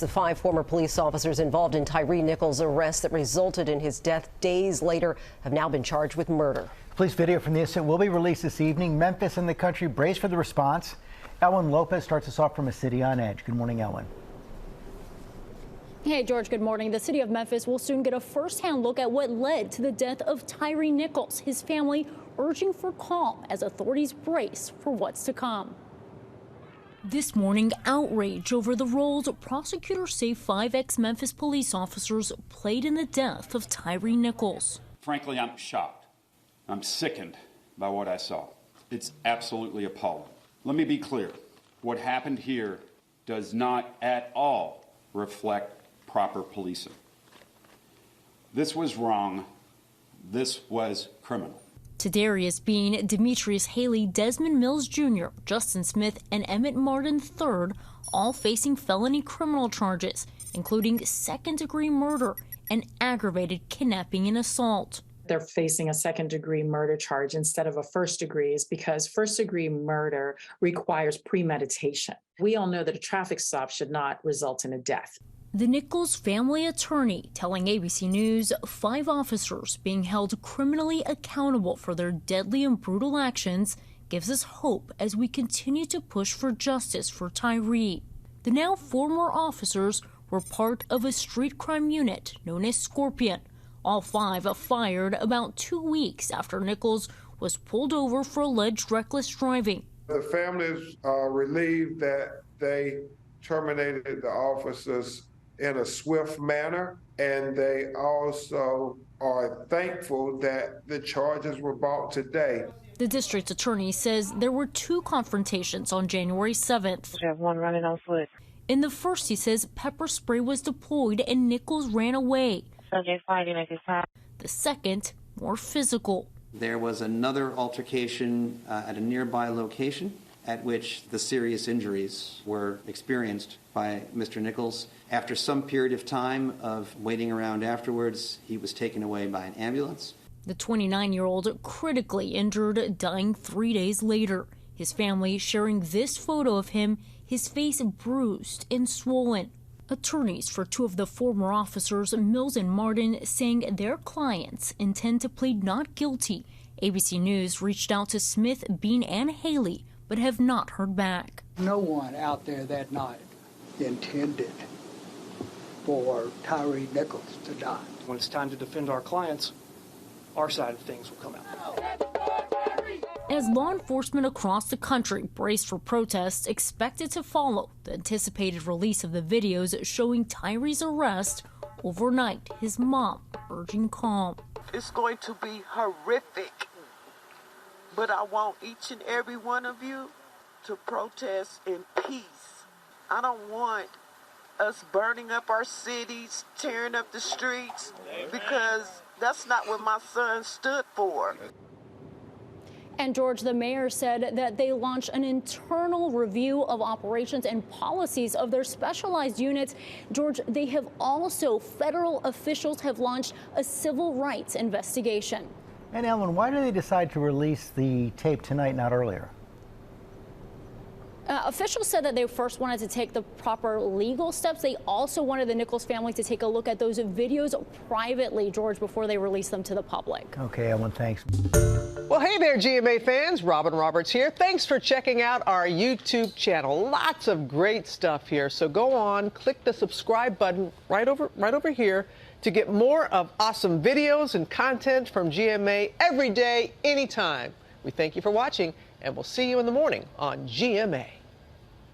The 5 former police officers involved in Tyre Nichols' arrest that resulted in his death days later have now been charged with murder. Police video from the incident will be released this evening. Memphis and the country brace for the response. Ellen Lopez starts us off from a city on edge. Good morning, Ellen. Hey, George, good morning. The city of Memphis will soon get a first-hand look at what led to the death of Tyre Nichols, his family urging for calm as authorities brace for what's to come. This morning, outrage over the roles prosecutors say 5 ex-Memphis police officers played in the death of Tyre Nichols. Frankly, I'm shocked. I'm sickened by what I saw. It's absolutely appalling. Let me be clear. What happened here does not at all reflect proper policing. This was wrong. This was criminal. Tadarius Bean, Demetrius Haley, Desmond Mills Jr., Justin Smith, and Emmett Martin III, all facing felony criminal charges, including second-degree murder and aggravated kidnapping and assault. They're facing a second-degree murder charge instead of a first-degree is because first-degree murder requires premeditation. We all know that a traffic stop should not result in a death. The Nichols family attorney telling ABC News 5 officers being held criminally accountable for their deadly and brutal actions gives us hope as we continue to push for justice for Tyre. The now former officers were part of a street crime unit known as Scorpion. All 5 fired about 2 weeks after Nichols was pulled over for alleged reckless driving. The families are relieved that they terminated the officers in a swift manner, and they also are thankful that the charges were brought today. The district attorney says there were 2 confrontations on January 7th. We have one running on foot. In the first, he says pepper spray was deployed and Nichols ran away. Subject fighting at this time. The second, more physical. There was another altercation at a nearby location at which the serious injuries were experienced by Mr. Nichols. After some period of time of waiting around afterwards, he was taken away by an ambulance. The 29-year-old critically injured, dying 3 days later. His family sharing this photo of him, his face bruised and swollen. Attorneys for 2 of the former officers, Mills and Martin, saying their clients intend to plead not guilty. ABC News reached out to Smith, Bean, and Haley, but have not heard back. No one out there that night intended for Tyre Nichols to die. When it's time to defend our clients, our side of things will come out. As law enforcement across the country brace for protests expected to follow the anticipated release of the videos showing Tyre's arrest, overnight his mom urging calm. It's going to be horrific, but I want each and every one of you to protest in peace. I don't want us burning up our cities, tearing up the streets, because that's not what my son stood for. And George, the mayor said that they launched an internal review of operations and policies of their specialized units. George, they have also, federal officials have launched a civil rights investigation. And Ellen, why did they decide to release the tape tonight, not earlier? Officials said that they first wanted to take the proper legal steps. They also wanted the Nichols family to take a look at those videos privately, George, before they release them to the public. Okay, Ellen, thanks. Well, hey there, GMA fans. Robin Roberts here. Thanks for checking out our YouTube channel. Lots of great stuff here. So go on, click the subscribe button right over here to get more of awesome videos and content from GMA every day, anytime. We thank you for watching, and we'll see you in the morning on GMA.